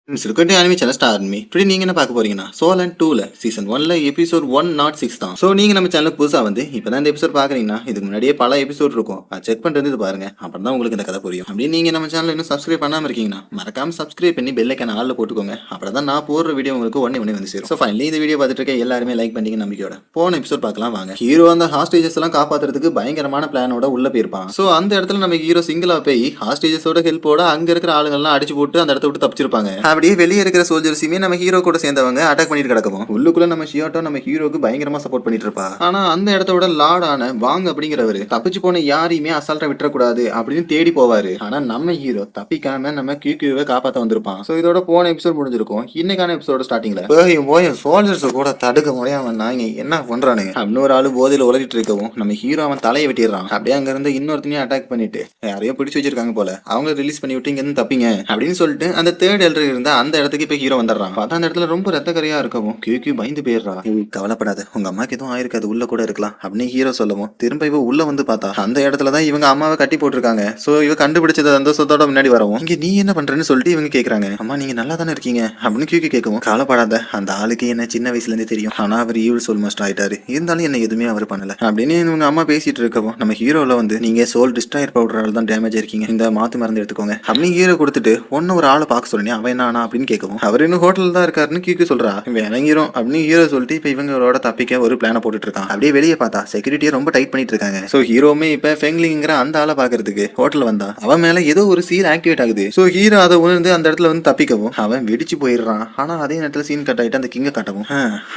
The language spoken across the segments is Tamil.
சிறுகட்டு anime channel star me today நீங்க என்ன பார்க்க போறீங்கன்னா சோலன் 2ல சீசன் 1ல எபிசோட் 106 தான். சோ நீங்க நம்ம சேனலுக்கு புதுசா வந்து இப்பதான் இந்த எபிசோட் பாக்குறீங்கன்னா இதுக்கு முன்னாடியே பல எபிசோட் இருக்கும், அது செக் பண்ணிட்டு இது பாருங்க, அப்புறம் தான் உங்களுக்கு இந்த கதை புரியும். அப்படி நீங்க நம்ம சேனல் இன்னும் சப்ஸ்கிரைப் பண்ணாம இருக்கீங்கன்னா மறக்காம சப்ஸ்கிரைப் பண்ணி பெல் ஐக்கான ஆல்ல போட்டுக்கோங்க, அப்புறம் தான் நான் போடுற வீடியோ உங்களுக்கு உடனே வந்து சேரும். சோ ஃபைனலி இந்த வீடியோ பார்த்துட்டு இருக்க எல்லாருமே லைக் பண்ணீங்க நம்பிக்கையோட போன எபிசோட் பார்க்கலாம் வாங்க. ஹீரோ அந்த ஹாஸ்டேஜஸ் எல்லாம் காப்பாத்துறதுக்கு பயங்கரமான பிளானோட உள்ள போயிருப்பான். சோ அந்த இடத்துல நம்ம ஹீரோ சிங்கிளா போய் ஹாஸ்டேஜஸோட ஹெல்ப்போட அங்க இருக்கிற ஆளுங்க எல்லாம் அடிச்சு போட்டு அந்த இடத்த விட்டு தப்பிச்சிருப்பாங்க. அப்படியே வெளியே இருக்கிற சோல்ஜர்ஸுமே நம்ம ஹீரோ கூட சேர்ந்தவங்க அட்டாக் பண்ணிட்டு கிடக்கும். உள்ளுக்குள்ள நம்ம ஷியோட்டோ நம்ம ஹீரோக்கு பயங்கரமா சப்போர்ட் பண்ணிட்டு இருப்பா. ஆனா அந்த இடத்தோட லார்டான வாங் அப்படிங்கிறவரு தப்பிச்சு போன யாரையுமே அசால்ட்டா விட்டுறக்கூடாது அப்படின்னு தேடி போவாரு. ஆனா நம்ம ஹீரோ தப்பிக்காம நம்ம கியூவை காப்பாத்த வந்திருப்பான். சோ இதோட போன எபிசோட் முடிஞ்சிருக்கும். இன்னைக்கான எபிசோட ஸ்டார்டிங்ல போய் சோல்ஜர்ஸ் கூட தடுக்க முடியாம நாங்க என்ன பண்றானுங்க இன்னொரு ஆளு போதையில உலகிட்டு இருக்கவும் நம்ம ஹீரோ அவன் தலையை வெட்டிடுறான். அப்படியே அங்க இருந்து இன்னொருத்தனையும் அட்டாக் பண்ணிட்டு யாரையோ பிடிச்சு வச்சிருக்காங்க போல, அவங்க ரிலீஸ் பண்ணி விட்டு இங்க இருந்து தப்பிங்க அப்படின்னு சொல்லிட்டு அந்த தேர்ட் எல்டர் இருந்த அந்த இடத்துக்கு இப்ப ஹீரோ வந்துடுறான். பார்த்தா அந்த இடத்துல ரொம்ப ரத்தக்கரையா இருக்கவும் கியூ பயந்து போயிடுறா. கவலைப்படாத, உங்க அம்மாக்கு எதுவும் ஆயிருக்காது, உள்ள கூட இருக்கலாம் அப்படின்னு ஹீரோ சொல்லவும் திரும்ப இவ உள்ள வந்து பார்த்தா அந்த இடத்துலதான் இவங்க அம்மாவை கட்டி போட்டிருக்காங்க. சோ இவ கண்டுபிடிச்சது அந்த சொத்தோட முன்னாடி வரவும் இங்க நீ என்ன பண்றேன்னு சொல்லிட்டு இவங்க கேக்குறாங்க. அம்மா நீங்க நல்லா தானே இருக்கீங்க அப்படின்னு கியூ கேட்கவும், கவலைப்படாத, அந்த ஆளுக்கு என்ன சின்ன வயசுல இருந்தே தெரியும், ஆனா அவர் ஈவில் சோல் மாஸ்டர் ஆயிட்டாரு, இருந்தாலும் என்ன எதுவுமே அவர் பண்ணல அப்படின்னு இவங்க அம்மா பேசிட்டு இருக்கவும் நம்ம ஹீரோல வந்து நீங்க சோல் டிஸ்ட்ராயர் பவுடரால தான் டேமேஜ் இருக்கீங்க, இந்த மாத்து மருந்து எடுத்துக்கோங்க அப்படின்னு ஹீரோ கொடுத்துட்டு ஒன்னு ஒரு ஆளை பார்க்க சொல்றேன், அவன் என்ன ஆனா அப்படின்னு கேட்கவும் அவர் இன்னும் ஹோட்டல் தான் இருக்காருன்னு கியூ சொல்றா. இறங்கிரும் அப்படின்னு ஹீரோ சொல்லிட்டு இப்ப இவங்களோட தப்பிக்க ஒரு பிளான போட்டுட்டு இருக்கான். அப்படியே வெளியே பார்த்தா செக்யூரிட்டியை ரொம்ப டைட் பண்ணிட்டு இருக்காங்க. சோ ஹீரோமே இப்ப ஃபெங்லிங்கிற அந்த ஆளை பாக்குறதுக்கு ஹோட்டல் வந்தா அவன் மேல ஏதோ ஒரு சீல் ஆக்டிவேட் ஆகுது. சோ ஹீரோ அதை உணர்ந்து அந்த இடத்துல வந்து தப்பிக்கவும் அவன் வெடிச்சு போயிடுறான். ஆனா அதே நேரத்துல சீன் கட் ஆயிட்டு அந்த கிங்க காட்டவும்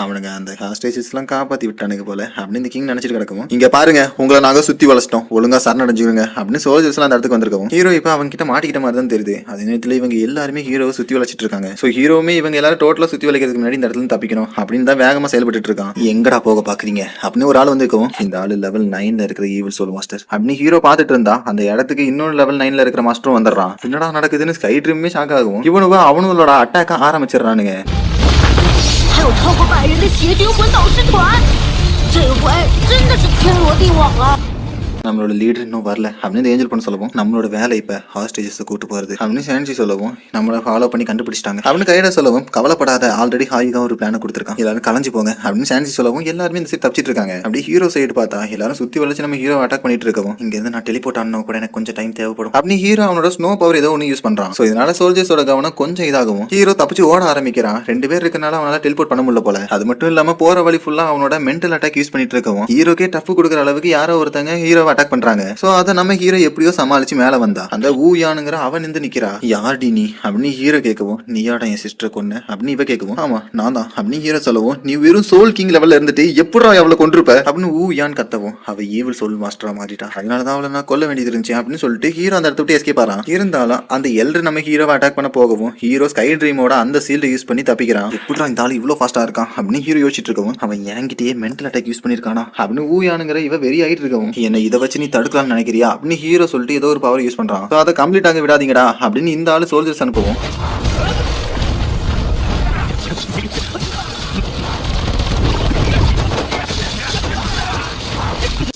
அவனுங்க அந்த ஹாஸ்டேஜஸ் எல்லாம் காப்பாத்தி விட்டானுங்க போல அப்படின்னு இந்த கிங் நினைச்சிட்டு கிடக்கவும், இங்க பாருங்க உங்களை நாங்க சுத்தி வளச்சிட்டோம், ஒழுங்கா சரணடைஞ்சுங்க அப்படின்னு சோல்ஜர்ஸ் எல்லாம் அந்த இடத்துக்கு வந்திருக்கவும் ஹீரோ இப்ப அவங்க கிட்ட மாட்டிக்கிட்ட மாதிரி தான் தெரியுது. அதே நேரத்துல இவங்க எல்லாருமே ஹீரோவை சுத்தி வளைச்சிட்டு இருக்காங்க. சோ ஹீரோமே இவங்க எல்லாரும் டோட்டலா சுத்தி வளைக்கிறதுக்கு முன்னாடி இந்த இடத்துல தப்பிக்கணும் அப்படின்னு தான் வேகமா செயல்பட்டு இருக்கான். எங்கடா போக பாக்குறீங்க அப்படின்னு ஒரு ஆள் வந்திருக்கவும், இந்த ஆளு லெவல் 9ல இருக்கிற ஈவில் சோல் மாஸ்டர் அப்படின்னு ஹீரோ பாத்துட்டு இருந்தா அந்த இடத்துக்கு இன்னொரு லெவல் 9ல இருக்கிற மாஸ்டரும் வந்துடுறான். என்னடா நடக்குதுன்னு ஸ்கை ட்ரீமே ஷாக் ஆகும். இவனுவா அவனோட அட்டாக்க ஆரம்பிச்சிடறானுங்க. நம்மளோட லீடர் இன்னும் வரல அப்படின்னு ஏஞ்சல் பண்ண சொல்லவும், நம்மளோட வேலை இப்ப ஹாஸ்டேஜஸ் கூட்டு போறது அப்படின்னு சான்சி சொல்லவும், நம்மள ஃபாலோ பண்ணி கண்டுபிடிச்சிட்டாங்க அப்படின்னு கையிட சொல்லவும், கவலைப்படாத ஆல்ரெடி ஹாயிகா ஒரு பிளான் கொடுத்துருக்கான், எல்லாரும் கலைஞ்சு போங்க அப்படின்னு சான்சி சொல்லவும் எல்லாருமே இந்த சைடு தப்பிச்சிட்டு இருக்காங்க. அப்படி ஹீரோ சைடு பார்த்தா எல்லாரும் சுத்தி வளைச்சு நம்ம ஹீரோ அட்டாக் பண்ணிட்டு இருக்கவும், இங்க இருந்து நான் டெலிபோர்ட் ஆனோ கூட எனக்கு கொஞ்சம் டைம் தேவைப்படும் அப்படின்னு ஹீரோ அவனோட ஸ்னோ பவர் ஏதோ ஒன்று யூஸ் பண்றான். சோ இதனால சோல்ஜர்ஸோட கவனம் கொஞ்சம் இதாகவும் ஹீரோ தப்பிச்சு ஓட ஆரம்பிக்கிறான். 2 பேர் இருக்கனால அவனால டெலிபோர்ட் பண்ண முடியல போல. அது மட்டும் இல்லாம போற வழி ஃபுல்லா அவனோட மென்டல் அட்டாக் யூஸ் பண்ணிட்டு இருக்கவும் ஹீரோக்கே டஃப் கொடுக்குற அளவுக்கு யாரோ ஒருத்தங்க ஹீரோ அட்டாக் பண்றாங்க. சோ அத நம்ம ஹீரோ எப்படியோ சமாளிச்சு மேல வந்தா அந்த ஊயானுங்கிற அவன் நின்று நிக்கிறா. யார்டி நீ அப்படின்னு ஹீரோ கேட்கவும், நீயாட என் சிஸ்டர் கொன்னு அப்படின்னு இவ கேட்கவும், ஆமா நான் தான் அப்படின்னு ஹீரோ சொல்லவும், நீ வெறும் சோல் கிங் லெவல்ல இருந்துட்டு எப்படா அவளை கொண்டிருப்ப அப்படின்னு ஊயான்னு கத்தவும், அவ ஈவில் சோல் மாஸ்டரா மாறிட்டா, அதனாலதான் அவளை நான் கொல்ல வேண்டியது இருந்துச்சு அப்படின்னு சொல்லிட்டு ஹீரோ அந்த இடத்த விட்டு எஸ்கேப் ஆறான். இருந்தாலும் அந்த எல்டர் நம்ம ஹீரோவை அட்டாக் பண்ண போகவும் ஹீரோ ஸ்கை ட்ரீமோட அந்த சீல்டை யூஸ் பண்ணி தப்பிக்கிறான். எப்படா இந்த ஆள் இவ்வளவு ஃபாஸ்டா இருக்கான் அப்படின்னு ஹீரோ யோசிச்சுட்டு இருக்கவும், அவன் என்கிட்டயே மென்டல் அட்டாக் யூஸ் பண்ணிருக்கானா அப்படின்னு ஊயானுங்கிற இவ வெறி ஆயிட்டு இருக்கவும், என்ன இதை வச்சு நீ தடுக்கலாம்னு நினைக்கிறியா அப்படின்னு ஹீரோ சொல்லிட்டு ஏதோ ஒரு பவர் யூஸ் பண்றான். சோ அதை கம்ப்ளீட் ஆக விடாதீங்கடா அப்படின்னு இந்த ஆளு சோல்ஜர்ஸ் அனுப்புவோம்.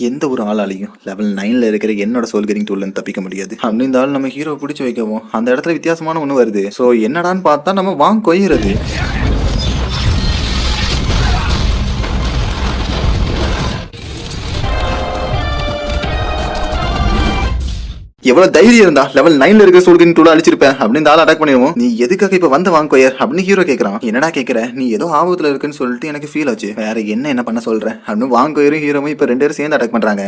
எந்த ஒரு ஆளாலையும் லெவல் 9ல இருக்கிற என்னோட சோல்கரிங் டூல்ல இருந்து தப்பிக்க முடியாது அப்படின்னு இந்த ஆள் நம்ம ஹீரோ பிடிச்சு வைக்கவும் அந்த இடத்துல வித்தியாசமான ஒண்ணு வருது. சோ என்னடான்னு பார்த்தா நம்ம வாங் கொய்யிறது. எவ்வளவு தைரியம் இருந்தா லெவல் 9ல இருக்கிற சோல்கரிங் டூல அழிச்சிருப்பேன் அப்படின்னு இந்த ஆள் அட்டாக் பண்ணிடுவோம். நீ எதுக்காக இப்ப வந்த வாங்கோயர் அப்படின்னு ஹீரோ கேட்கறான். என்னடா கேட்கற, நீ ஏதோ ஆபத்துல இருக்குன்னு சொல்லிட்டு எனக்கு ஃபீல் ஆச்சு, வேற என்ன பண்ண சொல்றேன் அப்படின்னு வாங்கோயரும் ஹீரோவும் இப்ப 2 பேரும் சேர்ந்து அட்டாக் பண்றாங்க.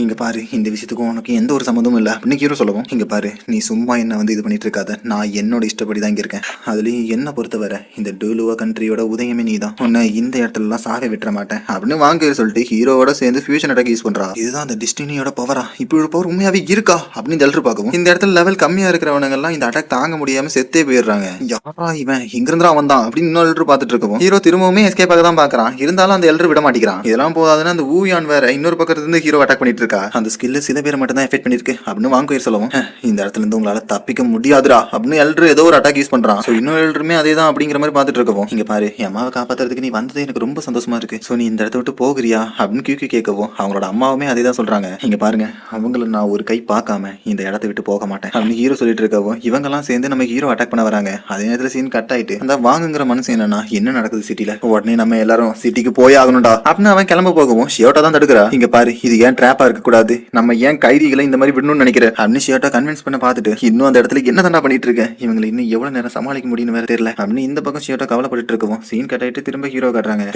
இங்க பாரு, இந்த விஷயத்துக்கும் உனக்கு எந்த ஒரு சம்மந்தமும் இல்ல அப்படின்னு ஹீரோ சொல்லவும், இங்க பாரு நீ சும்மா என்ன வந்து இது பண்ணிட்டு இருக்காத, நான் என்னோட இஷ்டப்படி தான் இங்க இருக்கேன், அதுலயும் என்ன பொறுத்தவரை இந்த டூலுவா கண்ட்ரியோட உதயமே நீ தான், உன்னை இந்த இடத்துல எல்லாம் சாக விட்டுற மாட்டேன் அப்படின்னு வாங்க சொல்லிட்டு ஹீரோவோட சேர்ந்து ஃபியூஷன் அட்டாக் யூஸ் பண்றா. இதுதான் அந்த டிஸ்டினியோட பவரா, இப்படி ஒரு பவர் உண்மையாவே இருக்கா அப்படின்னு ஜல்ரு பார்க்கவும் இந்த இடத்துல லெவல் கம்மியா இருக்கிறவங்க எல்லாம் இந்த அட்டாக் தாங்க முடியாம செத்தே போயிடுறாங்க. யாரா இவன், இங்க இருந்தா வந்தான் அப்படின்னு இன்னொரு பார்த்துட்டு இருக்கவும் ஹீரோ திரும்பவுமே எஸ்கேப் ஆக தான் பாக்குறான். இருந்தாலும் அந்த எல்டர் விட மாட்டேங்கிறான். இதெல்லாம் போதாதுன்னு அந்த ஊயான் வேற இன்னொரு பக்கத்துல இருந்து ஹீரோ அட்டாக் பண்ணிட்டு இருக்கா. அந்த ஸ்கில் சில பேர் மட்டும் தான் எஃபெக்ட் பண்ணிருக்கு அப்படின்னு வாங்குயிர் சொல்லவும், இந்த இடத்துல இருந்து உங்களால தப்பிக்க முடியாதுடா அப்படின்னு எல்டர் ஏதோ ஒரு அட்டாக் யூஸ் பண்றான். சோ இன்னும் எல்டருமே அதே தான் அப்படிங்கிற மாதிரி பாத்துட்டு இருக்கவும், இங்க பாரு என் அம்மாவை காப்பாத்துறதுக்கு நீ வந்தது எனக்கு ரொம்ப சந்தோஷமா இருக்கு. சோ நீ இந்த இடத்த விட்டு போகிறியா அப்படின்னு கியூக்கு கேட்கவும், அவங்களோட அம்மாவுமே அதே தான் சொல்றாங்க. இங்க பாருங்க அவங்கள நான் ஒரு கை பார்க்காம இந்த இடத்த விட்டு போக மாட்டேன் அப்படின்னு ஹீரோ சொல்லிட்டு இருக்கவும், இவங்க எல்லாம் சேர்ந்து நம்ம ஹீரோ அட்டாக் பண்ண வராங்க. அதே நேரத்துல சீன் கட் ஆயிட்டு அந்த வாங்குங்கிற மனசு என்னன்னா என்ன நடக்குது சிட்டில, உடனே நம்ம எல்லாரும் சிட்டிக்கு போய் ஆகணும்டா அப்படின்னு அவன் கிளம்ப போகவும் ஷியோட்டா தான் தடுக்கிறா. இங்க பாரு இது ஏன் ட்ராப்பா இருக்க கூடாது, நம்ம ஏன் கைதிகளை இந்த மாதிரி விடணும்னு நினைக்கிறேன் அப்படின்னு ஷியோட்டா கன்வின்ஸ் பண்ண பார்த்துட்டு, இன்னும் அந்த இடத்துல என்ன தாண்டா பண்ணிட்டு இருக்கேன், இவங்களை இன்னும் எவ்வளவு நேரம் சமாளிக்க முடியும்னு வேற தெரியல அப்படின்னு இந்த பக்கம் ஷியோட்டா கவலைப்பட்டு இருக்கவும் சீன் கட் ஆயிட்டு திரும்ப ஹீரோ காட்டுறாங்க.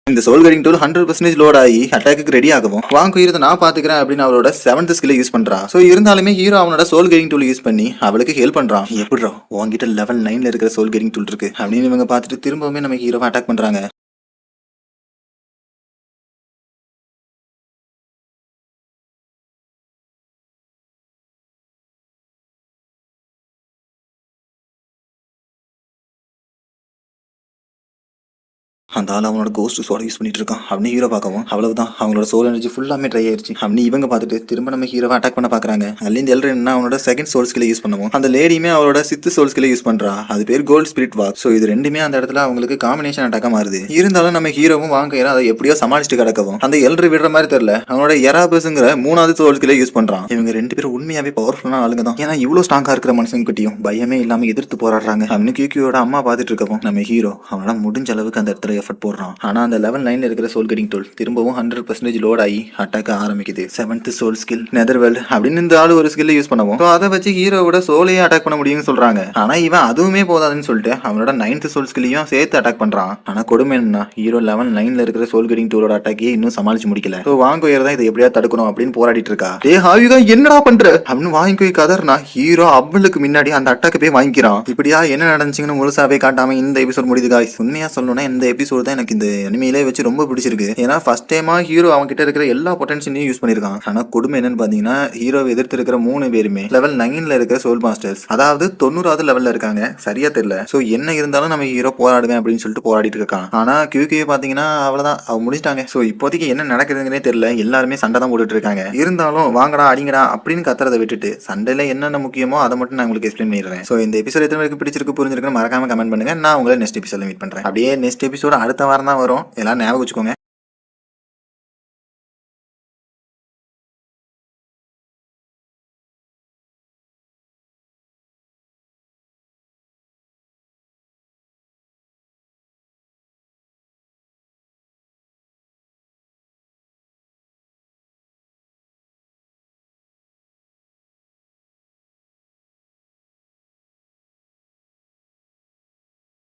இந்த சோல் கட்டிங் டூல் 100% லோட் ஆகி அட்டாக்கு ரெடி ஆகும். வாங்குயிரத நான் பாத்துக்கிறேன் அப்படின்னு அவரோட 7th ஸ்கில் யூஸ் பண்றா. சோ இருந்தாலுமே ஹீரோ அவனோட சோல் கட்டிங் டூல் யூஸ் பண்ணி அவளுக்கு ஹெல்ப் பண்றான். எப்படிரா உன்கிட்ட லெவல் 9ல இருக்கிற சோல் கட்டிங் டூல் இருக்கு அப்படின்னு இவங்க பாத்துட்டு திரும்பவுமே நம்ம ஹீரோவை அட்டாக் பண்றாங்க. அந்த ஆள் அவனோட கோஸ்ட் சோட யூஸ் பண்ணிட்டு இருக்கான் அப்படின்னு ஹீரோ பார்க்கவும், அவ்வளவுதான் அவங்களோட சோல் எனர்ஜி ஃபுல்லாமே ட்ரை ஆயிருச்சு அப்படின்னு இவங்க பார்த்துட்டு திரும்ப நம்ம ஹீரோவை அட்டாக் பண்ண பாக்குறாங்க. அதுலேருந்து எல்லாரும் என்ன அவனோட செகண்ட் சோல் ஸ்கில்லை யூஸ் பண்ணுவோம். அந்த லேடியுமே அவளோட 6th சோல் ஸ்கில்லை யூஸ் பண்றா. அது பேர் கோல்ட் ஸ்பிரிட் வாக். ஸோ இது ரெண்டுமே அந்த இடத்துல அவங்களுக்கு காம்பினேஷன் அட்டாக்கா மாறுது. இருந்தாலும் நம்ம ஹீரோவும் வாங்குயிரும் அதை எப்படியோ சமாளிச்சுட்டு கிடக்கவும் அந்த எல்ரு விடுற மாதிரி தெரியல அவனோட எராபஸ்ங்கிற 3வது சோல் ஸ்கில்லை யூஸ் பண்றான். இவங்க ரெண்டு பேரும் உண்மையாவே பவர்ஃபுல்லான ஆளுங்க தான். ஏன்னா இவ்வளவு ஸ்ட்ராங்கா இருக்கிற மனுஷங்க கிட்டயும் பயமே இல்லாம எதிர்த்து போராடுறாங்க அப்படின்னு கியூக்கியோட அம்மா பார்த்துட்டு இருக்கவும் நம்ம ஹீரோ அவனால முடிஞ்ச அளவுக்கு அந்த இடத்துல எஃபர்ட் போடுறான். ஆனா அந்த லெவல் 9ல இருக்கிற சோல் கட்டிங் டூல் திரும்பவும் 100% லோட் ஆகி அட்டாக் ஆரம்பிக்குது. 7th soul skill neither world அப்படின்னு இந்த ஆளு ஒரு ஸ்கில்லை யூஸ் பண்ணுவோம். அதை வச்சு ஹீரோவோட சோலையே அட்டாக் பண்ண முடியும்னு சொல்றாங்க. ஆனா இவன் அதுவுமே போதாதுன்னு சொல்லிட்டு அவனோட 9th சோல் ஸ்கில்லையும் சேர்த்து அட்டாக் பண்றான். ஆனா கொடுமை என்னன்னா ஹீரோ லெவல் 9ல இருக்கிற சோல் கட்டிங் டூலோட அட்டாக்கே இன்னும் சமாளிச்சு முடிக்கல. ஸோ வாங்குயிர் தான் இதை எப்படியா தடுக்கணும் அப்படின்னு போராடிட்டு இருக்கா. டே ஹாயுகா என்னடா பண்ற அப்படின்னு வாங்குயிர் கதர்னா ஹீரோ அவளுக்கு முன்னாடி அந்த அட்டாக்கு போய் வாங்கிக்கிறான். இப்படியா என்ன நடந்துச்சுன்னு முழுசாவே காட்டாம இந்த எபிசோட் முடியுது காய்ஸ். உண்மையா சொல்லணும்னா இந்த எபிசோட் தான் எனக்கு இந்த அனிமையிலே வச்சு ரொம்ப பிடிச்சிருக்கு. ஏன்னா ஃபர்ஸ்ட் டைமா ஹீரோ அவங்க கிட்ட இருக்கிற எல்லா பொட்டன்ஷியலையும் யூஸ் பண்ணிருக்கான். ஆனா கொடுமை என்னன்னு பாத்தீங்கன்னா ஹீரோவை எதிர்த்து இருக்கிற 3 பேருமே லெவல் 9ல இருக்கிற சோல் மாஸ்டர்ஸ், அதாவது 90வது லெவல்ல இருக்காங்க. சரியா தெரியல. சோ என்ன இருந்தாலும் நம்ம ஹீரோ போராடுவேன் அப்படின்னு சொல்லிட்டு போராடிட்டு இருக்கான். ஆனா கியூகே பாத்தீங்கன்னா அவ்வளவுதான் அவ முடிச்சிட்டாங்க. சோ இப்போதைக்கு என்ன நடக்குதுன்னே தெரியல. எல்லாருமே சண்டை தான் போட்டுட்டு இருக்காங்க. இருந்தாலும் வாங்கடா அடிங்கடா அப்படின்னு கத்துறதை விட்டுட்டு சண்டையில என்னென்ன முக்கியமோ அதை மட்டும் நான் உங்களுக்கு எக்ஸ்பிளைன் பண்ணிடுறேன். சோ இந்த எபிசோட் எத்தனை பேருக்கு பிடிச்சிருக்கு புரிஞ்சிருக்குன்னு மறக்காம கமெண்ட் பண்ணுங்க. நான் உங்களை நெக்ஸ்ட் எபிசோட்ல மீட் பண்றேன். அப்படியே நெக்ஸ்ட் எபிசோட் அடுத்த வாரம் தான் வரும். எல்லாரும் ஞாபகம் வச்சுக்கோங்க.